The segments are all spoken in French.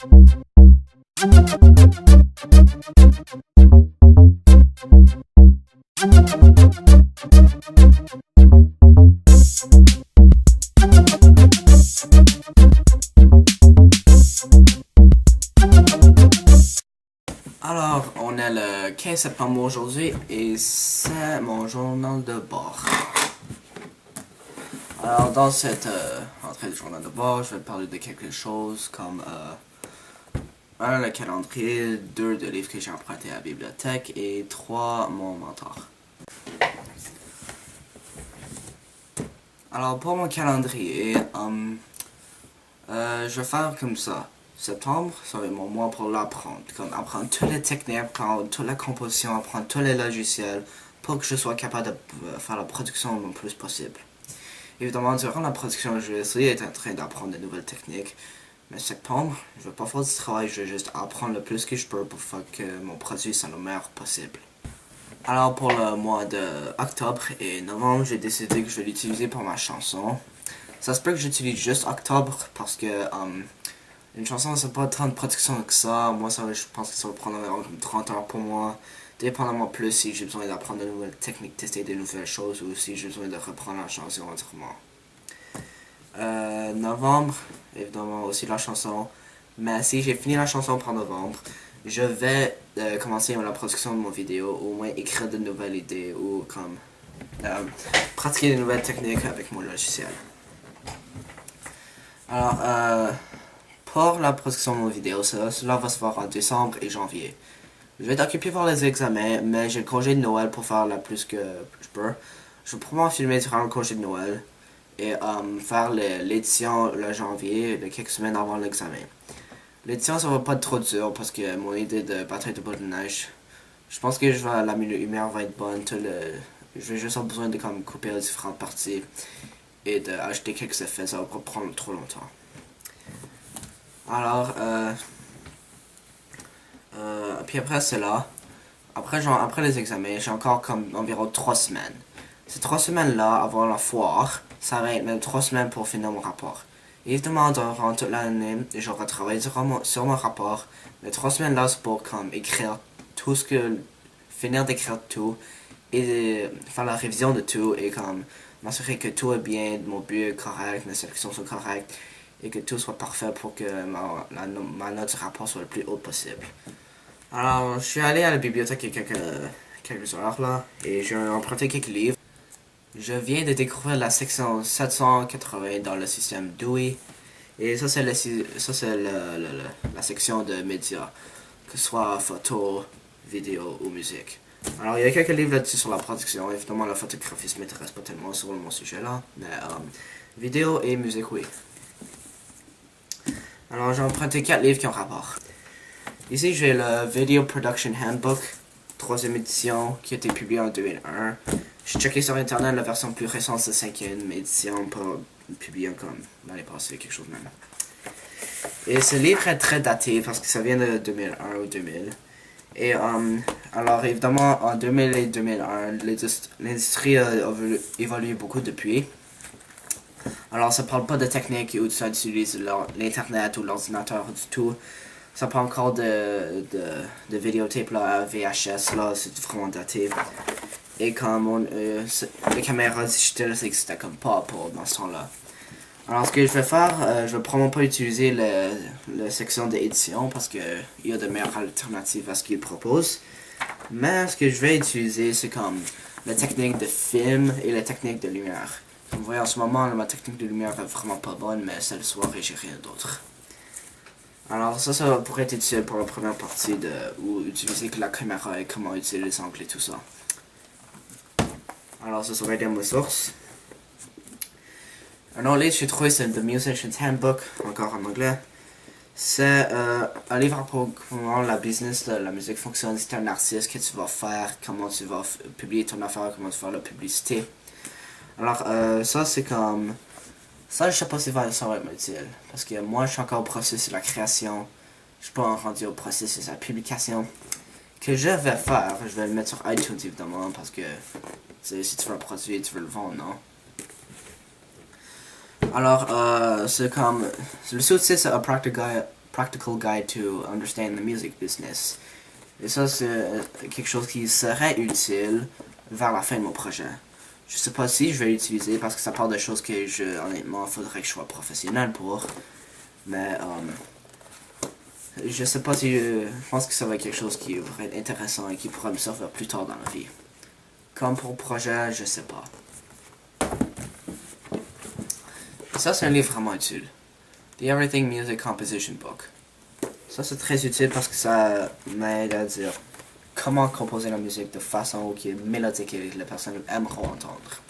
Alors, on est le 15 septembre aujourd'hui et c'est mon journal de bord. Alors, dans cette entrée du journal de bord, je vais parler de quelque chose comme 1. Le calendrier, 2. Le livre que j'ai emprunté à la bibliothèque et 3. Mon mentor. Alors, pour mon calendrier, je vais faire comme ça. Septembre, ça va être mon mois pour l'apprendre. Comme apprendre toutes les techniques, apprendre toute la composition, apprendre tous les logiciels pour que je sois capable de faire la production le plus possible. Évidemment, durant la production, je vais essayer d'être en train d'apprendre de nouvelles techniques. Mais septembre, je vais pas faire du travail, je vais juste apprendre le plus que je peux pour faire que mon produit soit le meilleur possible. Alors pour le mois d'octobre et novembre, j'ai décidé que je vais l'utiliser pour ma chanson. Ça se peut que j'utilise juste octobre parce que une chanson, c'est pas tant de production que ça. Moi, je pense que ça va prendre environ 30 heures pour moi. Dépendamment plus si j'ai besoin d'apprendre de nouvelles techniques, tester de nouvelles choses ou si j'ai besoin de reprendre la chanson entièrement. Novembre, évidemment aussi la chanson. Mais si j'ai fini la chanson pour novembre, je vais commencer la production de mon vidéo, ou au moins écrire de nouvelles idées ou comme pratiquer de nouvelles techniques avec mon logiciel. Alors, pour la production de mon vidéo, cela va se faire en décembre et janvier. Je vais être occupé par les examens, mais j'ai le congé de Noël pour faire le plus que je peux. Je vais probablement filmer durant le congé de Noël et faire l'édition le janvier, quelques semaines avant l'examen. L'édition, ça va pas être trop dur parce que mon idée de bataille de boule de neige, je pense que la lumière va être bonne. Je vais juste avoir besoin de comme, couper les différentes parties et d'ajouter quelques effets, ça va pas prendre trop longtemps. Alors, puis après cela, après les examens, j'ai encore comme environ 3 semaines. Ces 3 semaines-là, avant la foire, ça va être même 3 semaines pour finir mon rapport. Évidemment, durant toute l'année, j'aurai travaillé sur mon rapport, mais 3 semaines-là, c'est pour comme écrire tout finir d'écrire tout, et faire la révision de tout, et comme m'assurer que tout est bien, mon but est correct, mes sélections sont correctes, et que tout soit parfait pour que ma note du rapport soit le plus haute possible. Alors, je suis allé à la bibliothèque il y a quelques heures là, et j'ai emprunté quelques livres. Je viens de découvrir la section 780 dans le système Dewey, et ça c'est la section de médias, que ce soit photo, vidéo ou musique. Alors il y a quelques livres là-dessus sur la production, évidemment la photographie ne m'intéresse pas tellement sur mon sujet là, mais vidéo et musique oui. Alors j'ai emprunté 4 livres qui ont rapport. Ici j'ai le Video Production Handbook, 3e édition, qui a été publié en 2001. J'ai checké sur internet la version plus récente, c'est 5e édition, pas publiée comme l'année passée, quelque chose de même. Et ce livre est très daté parce que ça vient de 2001 ou 2000. Et alors évidemment en 2000 et 2001, l'industrie a évolué beaucoup depuis. Alors ça parle pas de technique où ça utilise l'internet ou l'ordinateur du tout. Ça parle encore de vidéotape là, VHS là, c'est vraiment daté. Et comme les caméras digitales ça n'existait comme pas dans ce temps-là. Alors ce que je vais faire, je vais probablement pas utiliser la section d'édition parce qu'il y a de meilleures alternatives à ce qu'il propose. Mais ce que je vais utiliser c'est comme la technique de film et la technique de lumière. Comme vous voyez en ce moment, ma technique de lumière est vraiment pas bonne, mais celle soir et j'ai rien d'autre. Alors ça pourrait être utile pour la première partie où utiliser que la caméra et comment utiliser les angles et tout ça. Alors ça serait des ressources. Un autre livre que j'ai trouvé c'est The Musician's Handbook, encore en anglais. C'est un livre pour comment la business de la musique fonctionne, si tu es un artiste, qu'est-ce que tu vas faire, comment tu vas publier ton affaire, comment tu vas faire la publicité. Alors ça c'est comme... Ça je sais pas si ça va être utile, parce que moi je suis encore au processus de la création, je suis pas rendu au processus de la publication. Que je vais faire, je vais le mettre sur iTunes évidemment, parce que si tu veux un produit, tu veux le vendre, non? Alors, c'est comme... Le sous-titre c'est A Practical Practical Guide to Understand the Music Business. Et ça, c'est quelque chose qui serait utile vers la fin de mon projet. Je sais pas si je vais l'utiliser parce que ça parle de choses que honnêtement, faudrait que je sois professionnel pour. Mais, je sais pas si je pense que ça va être quelque chose qui pourrait être intéressant et qui pourrait me servir plus tard dans la vie. Comme pour le projet, je sais pas. Ça, c'est un livre vraiment utile. The Everything Music Composition Book. Ça, c'est très utile parce que ça m'aide à dire comment composer la musique de façon qui est mélodique et que les personnes aimeront entendre.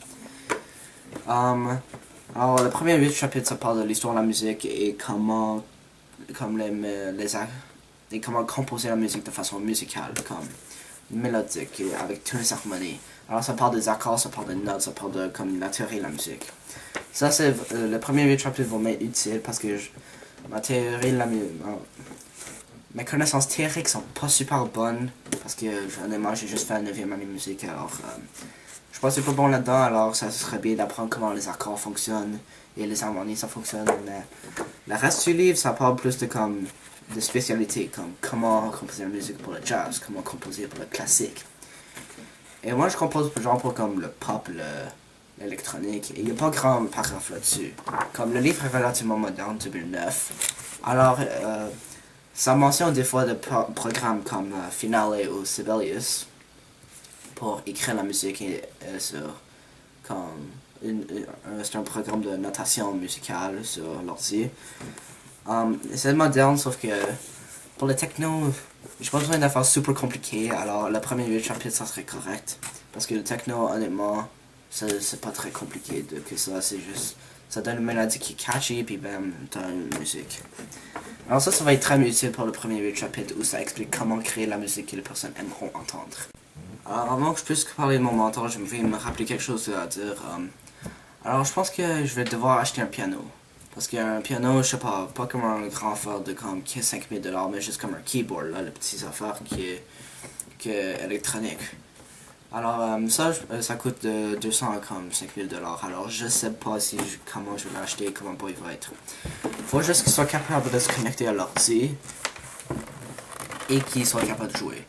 Alors, le premier 8 chapitres, ça parle de l'histoire de la musique et comment, et comment composer la musique de façon musicale, comme mélodique et avec toutes les harmonies. Alors, ça parle des accords, ça parle des notes, ça parle de comme la théorie de la musique. Ça, c'est le premier 8 chapitres vont m'être utile parce que ma théorie de la musique. Mes connaissances théoriques sont pas super bonnes parce que honnêtement j'ai juste fait la 9e année de musique, alors je pense que c'est pas bon là-dedans, alors ça serait bien d'apprendre comment les accords fonctionnent et les harmonies ça fonctionne, mais le reste du livre ça parle plus de spécialités comme comment composer la musique pour le jazz, comment composer pour le classique. Et moi je compose genre pour comme le pop, l'électronique, et il n'y a pas grand paragraphe là-dessus. Comme le livre est relativement moderne, 2009, alors ça mentionne des fois des programmes comme Finale ou Sibelius pour écrire la musique sur comme c'est un programme de notation musicale sur l'ordi. C'est moderne sauf que pour le techno, j'ai pas besoin d'affaires super compliquées, alors le premier 8 chapitres ça serait correct. Parce que le techno honnêtement c'est pas très compliqué que ça, c'est juste ça donne une mélodie qui est catchy puis bam t'as une musique. Alors ça va être très utile pour le premier 8 chapitres où ça explique comment créer la musique que les personnes aimeront entendre. Alors avant que je puisse parler de mon mentor, je vais me rappeler quelque chose à dire. Alors je pense que je vais devoir acheter un piano. Parce qu'un piano, je sais pas comme un grand affaire de comme 5 000 $, mais juste comme un keyboard, là, les petites affaires qui est électronique. Alors ça coûte 200 comme 5 000 $. Alors je sais pas comment je vais l'acheter, comment il va être. Faut juste qu'il soit capable de se connecter à l'ordi et qu'il soit capable de jouer.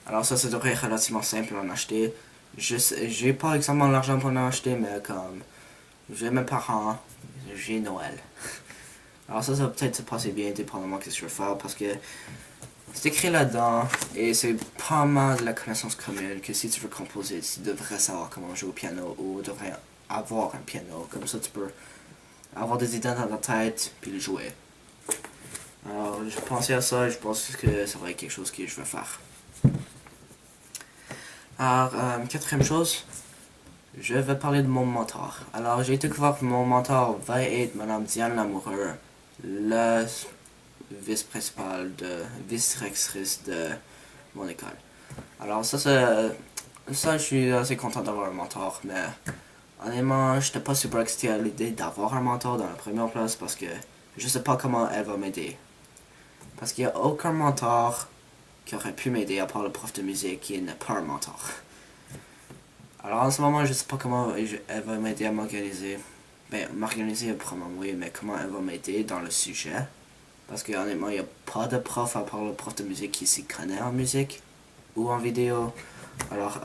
Alors ça devrait être relativement simple à en acheter. J'ai pas exactement l'argent pour en acheter, mais comme j'ai mes parents, j'ai Noël. Alors ça va peut-être se passer bien dépendamment de ce que je vais faire parce que c'est écrit là-dedans et c'est pas mal de la connaissance commune que si tu veux composer, tu devrais savoir comment jouer au piano ou devrais avoir un piano. Comme ça tu peux avoir des idées dans ta tête puis les jouer. Alors je pensais à ça et je pense que ça va être quelque chose que je vais faire. Alors quatrième chose, je vais parler de mon mentor. Alors j'ai découvert que mon mentor va être Madame Diane Lamoureux, la vice-directrice de mon école. Alors ça je suis assez content d'avoir un mentor, mais honnêtement j'étais pas super excité à l'idée d'avoir un mentor dans la première place parce que je sais pas comment elle va m'aider. Parce qu'il n'y a aucun mentor qui aurait pu m'aider à part le prof de musique qui n'est pas un mentor. Alors en ce moment je sais pas comment elle va m'aider à m'organiser. M'organiser probablement oui, mais comment elle va m'aider dans le sujet. Parce que honnêtement, il n'y a pas de prof à part le prof de musique qui s'y connaît en musique ou en vidéo. Alors,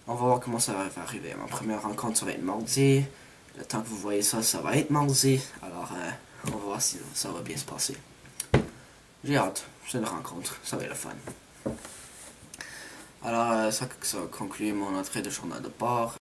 on va voir comment ça va arriver. Ma première rencontre, ça va être mardi. Le temps que vous voyez ça, ça va être mardi. Alors, on va voir si ça va bien se passer. J'ai hâte. C'est une rencontre. Ça va être le fun. Alors, ça conclut mon entrée de journal de bord.